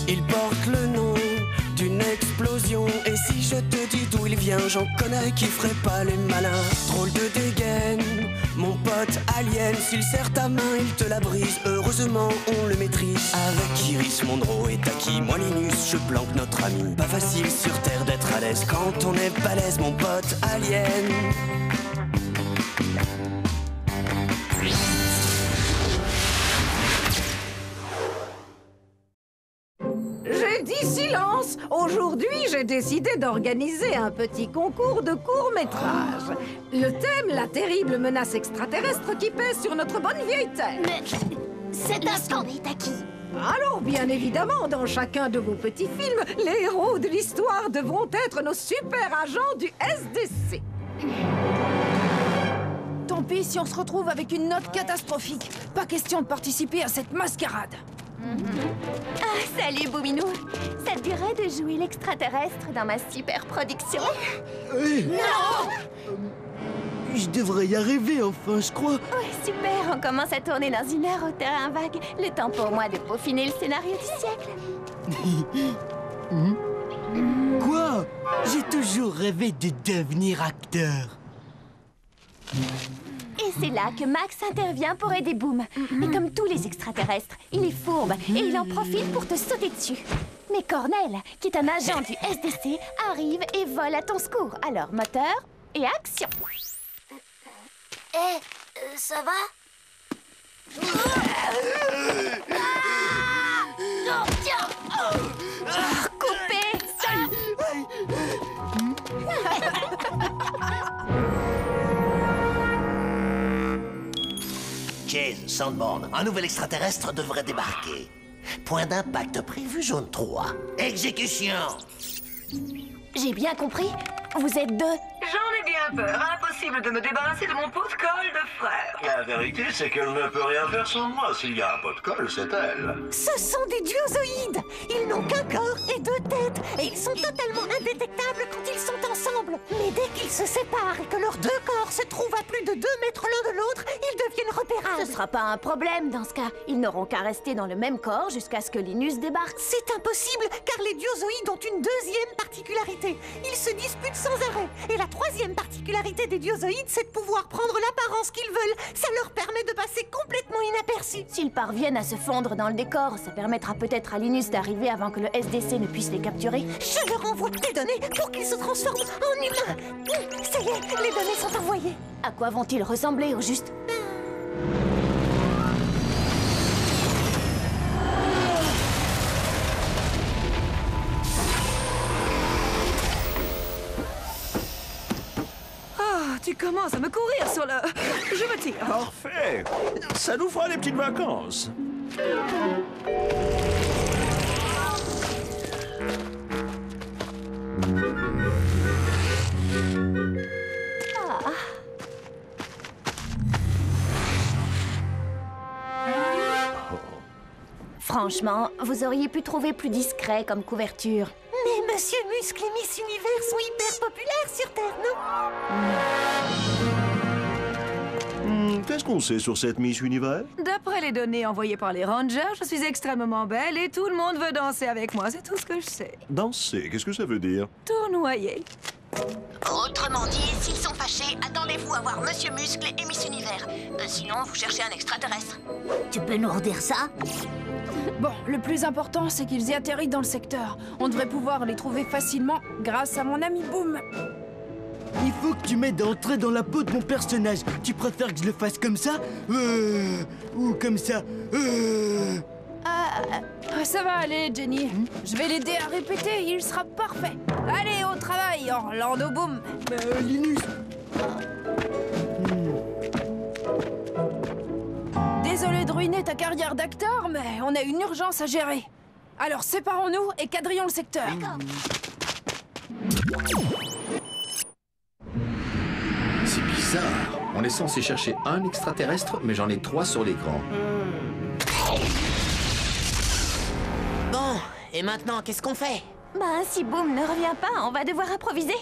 Il porte le nom d'une explosion. Et si je te dis d'où il vient, j'en connais qui ferait pas les malins. Drôle de dégaine, mon pote alien. S'il serre ta main, il te la brise. Heureusement, on le maîtrise. Avec Iris, Monroe et Taki, moi Linus, je planque notre ami. Pas facile sur Terre d'être à l'aise quand on est balèze, mon pote alien. J'ai dit silence! Aujourd'hui, j'ai décidé d'organiser un petit concours de court-métrage. Le thème, la terrible menace extraterrestre qui pèse sur notre bonne vieille Terre. Mais cet instant est à qui? Alors, bien évidemment, dans chacun de vos petits films, les héros de l'histoire devront être nos super agents du SDC. Tant pis si on se retrouve avec une note catastrophique. Pas question de participer à cette mascarade. Ah, salut Bouminou. Ça te dirait de jouer l'extraterrestre dans ma super production? Non! Je devrais y arriver enfin, je crois. Ouais, super, on commence à tourner dans 1 heure au terrain vague. Le temps pour moi de peaufiner le scénario du siècle. Quoi? J'ai toujours rêvé de devenir acteur. Et c'est là que Max intervient pour aider Boom. Mais comme tous les extraterrestres, il est fourbe et il en profite pour te sauter dessus. Mais Cornel, qui est un agent du SDC, arrive et vole à ton secours. Alors, moteur et action. Ça va? Non, tiens! Coupez ça! Chase, Sandborn, un nouvel extraterrestre devrait débarquer. Point d'impact prévu, jaune 3. Exécution! J'ai bien compris. Vous êtes deux. J'en ai bien peur. Impossible de me débarrasser de mon pot de colle de frère. La vérité, c'est qu'elle ne peut rien faire sans moi. S'il y a un pot de colle, c'est elle. Ce sont des diozoïdes. Ils n'ont qu'un corps et 2 têtes. Et ils sont totalement indétectables quand ils sont ensemble. Mais dès qu'ils se séparent et que leurs 2 corps se trouvent à plus de 2 mètres l'un de l'autre, ils deviennent repérables. Ce sera pas un problème dans ce cas. Ils n'auront qu'à rester dans le même corps jusqu'à ce que Linus débarque. C'est impossible, car les diozoïdes ont une 2e particularité. Ils se disputent sans arrêt. Et la 3e particularité des diozoïdes, c'est de pouvoir prendre l'apparence qu'ils veulent. Ça leur permet de passer complètement inaperçus. S'ils parviennent à se fondre dans le décor, ça permettra peut-être à Linus d'arriver avant que le SDC ne puisse les capturer. Je leur envoie des données pour qu'ils se transforment en humains. Ça y est, les données sont envoyées. À quoi vont-ils ressembler au juste? Tu commences à me courir sur le... Je me tire. Parfait. Ça nous fera des petites vacances. Franchement, vous auriez pu trouver plus discret comme couverture. Mais Monsieur Muscle et Miss Univers sont hyper populaires sur Terre, non? Qu'est-ce qu'on sait sur cette Miss Univers? D'après les données envoyées par les Rangers, je suis extrêmement belle et tout le monde veut danser avec moi. C'est tout ce que je sais. Danser, qu'est-ce que ça veut dire? Tournoyer. Autrement dit, s'ils sont fâchés, attendez-vous à voir Monsieur Muscle et Miss Univers. Sinon, vous cherchez un extraterrestre. Tu peux nous redire ça? Bon, le plus important, c'est qu'ils y atterrissent dans le secteur. On devrait pouvoir les trouver facilement grâce à mon ami Boom. Il faut que tu m'aides à entrer dans la peau de mon personnage. Tu préfères que je le fasse comme ça? Ou comme ça? Ça va aller, Jenny. Je vais l'aider à répéter, il sera parfait. Allez, au travail, Orlando Boom. Linus. Désolé de ruiner ta carrière d'acteur, mais on a une urgence à gérer. Alors séparons-nous et quadrillons le secteur. C'est bizarre. On est censé chercher un extraterrestre, mais j'en ai 3 sur l'écran. Bon, et maintenant, qu'est-ce qu'on fait? Bah, si Boom ne revient pas, on va devoir improviser.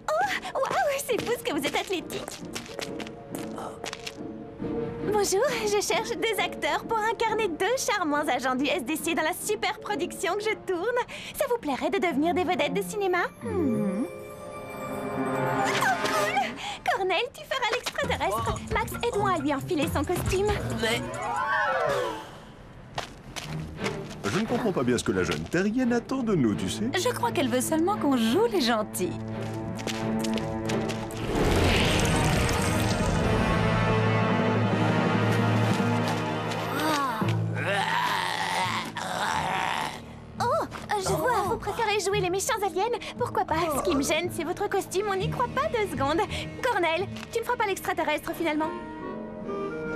Oh, waouh, c'est fou ce que vous êtes athlétique. Vous Bonjour, je cherche des acteurs pour incarner 2 charmants agents du SDC dans la super production que je tourne. Ça vous plairait de devenir des vedettes de cinéma? Oh, cool! Cornel, tu feras l'extraterrestre. Max, aide-moi à lui enfiler son costume. Mais... Je ne comprends pas bien ce que la jeune terrienne attend de nous, tu sais. Je crois qu'elle veut seulement qu'on joue les gentils. Je vois, vous préférez jouer les méchants aliens. Pourquoi pas? Ce qui me gêne, c'est votre costume. On n'y croit pas 2 secondes. Cornel, tu ne feras pas l'extraterrestre finalement?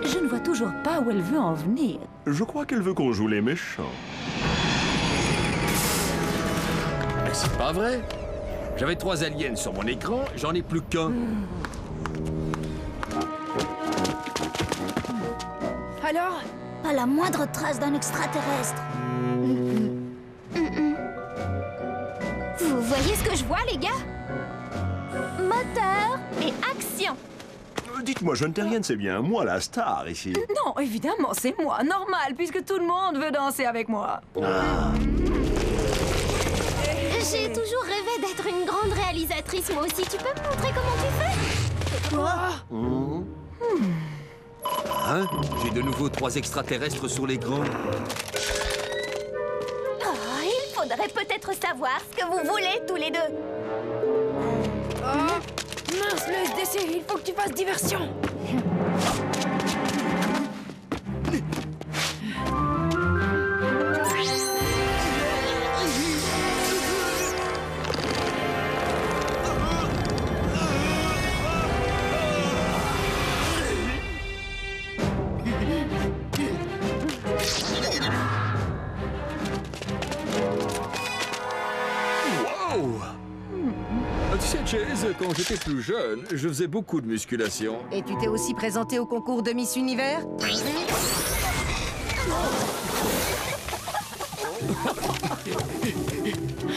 Je ne vois toujours pas où elle veut en venir. Je crois qu'elle veut qu'on joue les méchants. Mais c'est pas vrai. J'avais 3 aliens sur mon écran, j'en ai plus qu'un. Alors? Pas la moindre trace d'un extraterrestre. Vous voyez ce que je vois, les gars? Moteur et action. Dites-moi, jeune terrienne, c'est bien moi la star ici. Non, évidemment, c'est moi. Normal, puisque tout le monde veut danser avec moi. J'ai toujours rêvé d'être une grande réalisatrice, moi aussi. Tu peux me montrer comment tu fais? Hein? J'ai de nouveau 3 extraterrestres sur l'écran. Oh, il faudrait peut-être savoir ce que vous voulez tous les 2. Oh, mince, le SDC, il faut que tu fasses diversion. Tu sais, Chase, quand j'étais plus jeune, je faisais beaucoup de musculation. Et tu t'es aussi présenté au concours de Miss Univers?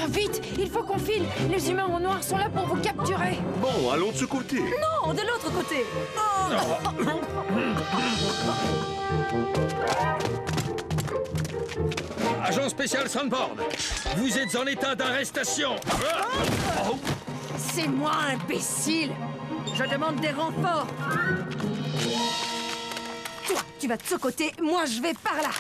Vite, il faut qu'on file. Les humains en noir sont là pour vous capturer. Bon, allons de ce côté. Non, de l'autre côté. Agent spécial Sandborn, vous êtes en état d'arrestation. C'est moi, imbécile! Je demande des renforts! Toi, tu vas de ce côté, moi je vais par là!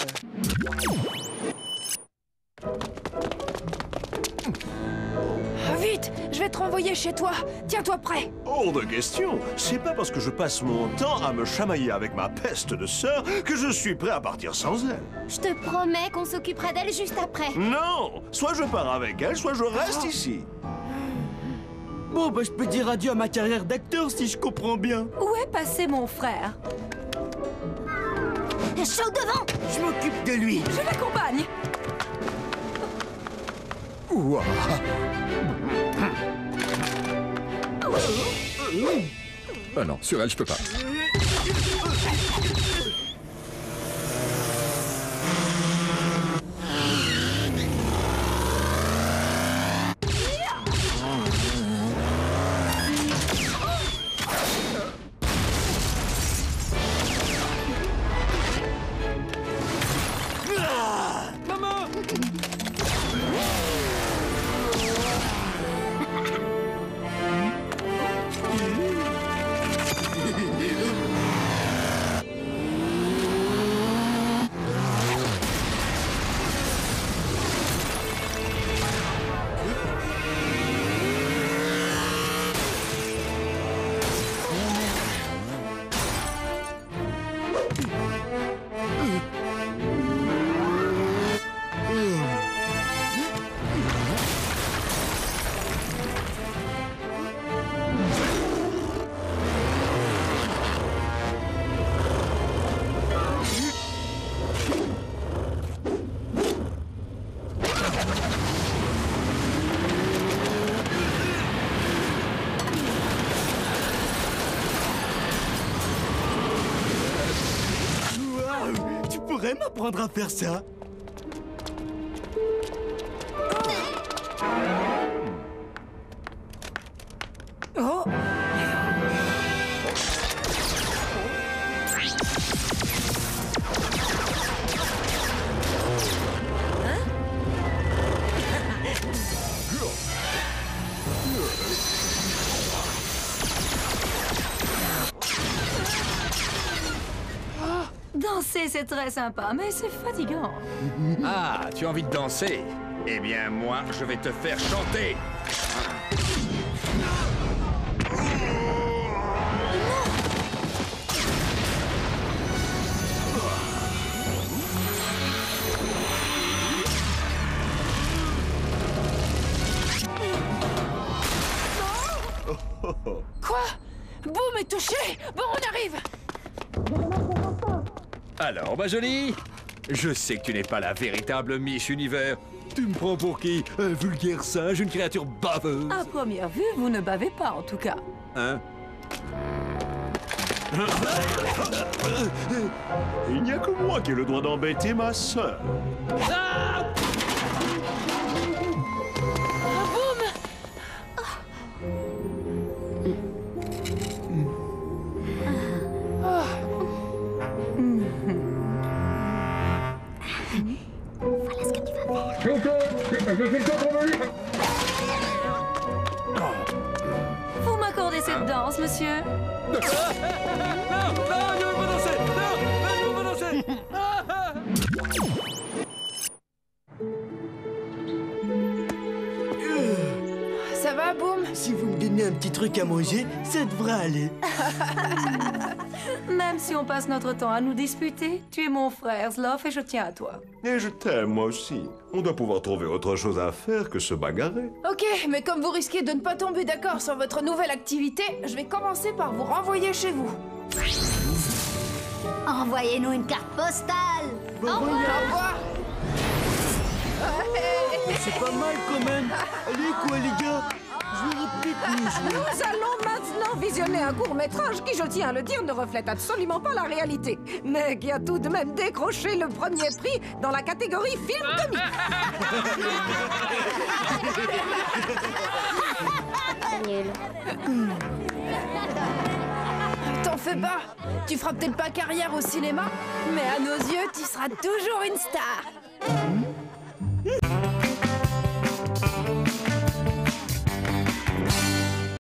Vite, je vais te renvoyer chez toi. Tiens-toi prêt. Hors de question. C'est pas parce que je passe mon temps à me chamailler avec ma peste de sœur que je suis prêt à partir sans elle. Je te promets qu'on s'occupera d'elle juste après. Non! Soit je pars avec elle, soit je reste ici. Bon, bah je peux dire adieu à ma carrière d'acteur si je comprends bien. Où est passé mon frère? Chaud devant! Je m'occupe de lui. Je l'accompagne. Ouah. Ah non, sur elle, je peux pas. Tu pourrais m'apprendre à faire ça? Oh! Danser, c'est très sympa, mais c'est fatigant. Ah, tu as envie de danser? Eh bien, moi, je vais te faire chanter. Quoi? Boum est touché. Bon, on arrive. Alors, ma jolie, je sais que tu n'es pas la véritable Miss Univers. Tu me prends pour qui? Un vulgaire singe, une créature baveuse? À première vue, vous ne bavez pas, en tout cas. Hein? Il n'y a que moi qui ai le droit d'embêter ma sœur. Ah! Voilà ce que tu vas faire. Vous m'accordez cette danse, monsieur? Non, je veux pas danser! Non, je veux pas danser! Ça va, Boum? Si vous me donnez un petit truc à manger, ça devrait aller. Même si on passe notre temps à nous disputer, tu es mon frère, Sloth, et je tiens à toi. Et je t'aime, moi aussi. On doit pouvoir trouver autre chose à faire que se bagarrer. Ok, mais comme vous risquez de ne pas tomber d'accord sur votre nouvelle activité, je vais commencer par vous renvoyer chez vous. Envoyez-nous une carte postale. Au revoir. C'est pas mal quand même. Allez quoi les gars, je vais peut-être mieux jouer. Nous allons maintenant visionner un court-métrage qui, je tiens à le dire, ne reflète absolument pas la réalité, mais qui a tout de même décroché le premier prix dans la catégorie film comique. Nul. T'en fais pas. Tu feras peut-être pas carrière au cinéma, mais à nos yeux, tu seras toujours une star.